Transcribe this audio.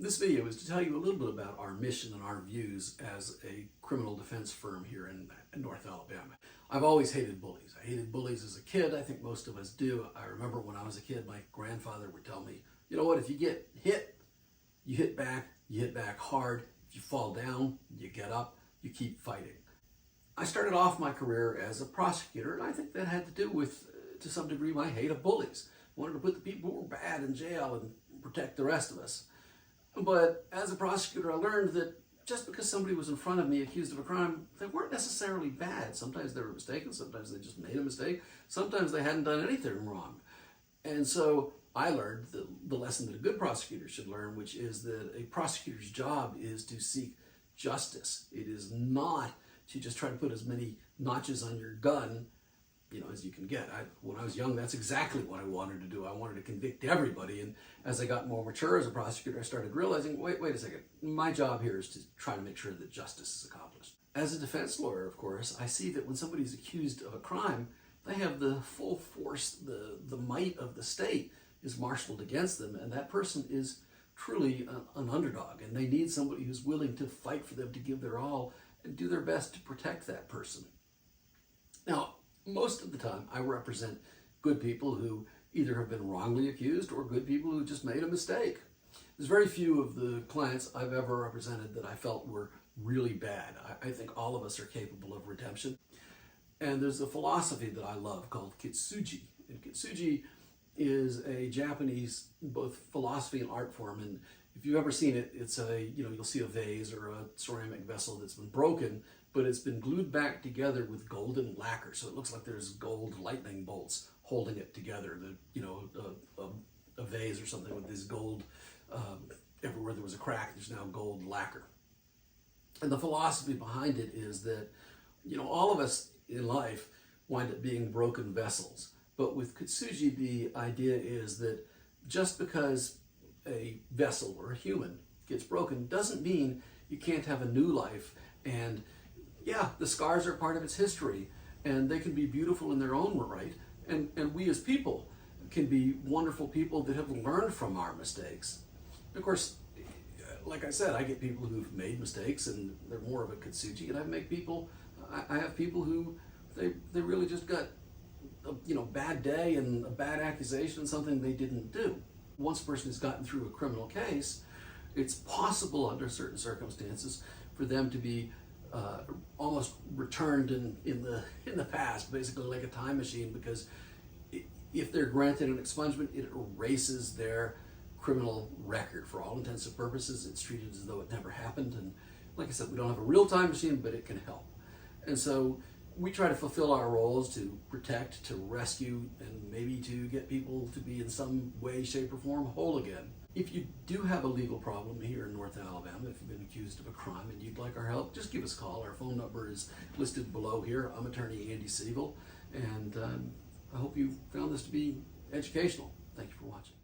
This video is to tell you a little bit about our mission and our views as a criminal defense firm here in North Alabama. I've always hated bullies. I hated bullies as a kid. I think most of us do. I remember when I was a kid, my grandfather would tell me, you know what, if you get hit, you hit back hard. If you fall down, you get up, you keep fighting. I started off my career as a prosecutor, and I think that had to do with, to some degree, my hate of bullies. I wanted to put the people who were bad in jail and protect the rest of us. But as a prosecutor, I learned that just because somebody was in front of me accused of a crime, they weren't necessarily bad. Sometimes they were mistaken, sometimes they just made a mistake, sometimes they hadn't done anything wrong. And so I learned the lesson that a good prosecutor should learn, which is that a prosecutor's job is to seek justice. It is not to just try to put as many notches on your gun as you can get. When I was young, that's exactly what I wanted to do. I wanted to convict everybody. And as I got more mature as a prosecutor, I started realizing, wait a second, my job here is to try to make sure that justice is accomplished. As a defense lawyer, of course, I see that when somebody's accused of a crime, they have the full force, the might of the state is marshaled against them, and that person is truly an underdog, and they need somebody who's willing to fight for them, to give their all, and do their best to protect that person. Now, most of the time, I represent good people who either have been wrongly accused or good people who just made a mistake. There's very few of the clients I've ever represented that I felt were really bad. I think all of us are capable of redemption. And there's a philosophy that I love called Kitsuji. And Kitsuji is a Japanese both philosophy and art form. And if you've ever seen it, it's you'll see a vase or a ceramic vessel that's been broken, but it's been glued back together with golden lacquer. So it looks like there's gold lightning bolts holding it together. A vase or something with this gold, everywhere there was a crack, there's now gold lacquer. And the philosophy behind it is that, all of us in life wind up being broken vessels. But with Kitsuji, the idea is that just because a vessel or a human gets broken doesn't mean you can't have a new life. And yeah, the scars are part of its history, and they can be beautiful in their own right. And we as people can be wonderful people that have learned from our mistakes. Of course, like I said, I get people who've made mistakes and they're more of a Kitsuji, and I have people who they really just got a bad day and a bad accusation, something they didn't do. Once a person has gotten through a criminal case, it's possible under certain circumstances for them to be almost returned in the past, basically like a time machine, because if they're granted an expungement, it erases their criminal record. For all intents and purposes, it's treated as though it never happened. And like I said, we don't have a real time machine, but it can help. And so we try to fulfill our roles to protect, to rescue, and maybe to get people to be in some way, shape, or form whole again. If you do have a legal problem here in North Alabama, if you've been accused of a crime and you'd like our help, just give us a call. Our phone number is listed below here. I'm attorney Andy Siegel, and I hope you found this to be educational. Thank you for watching.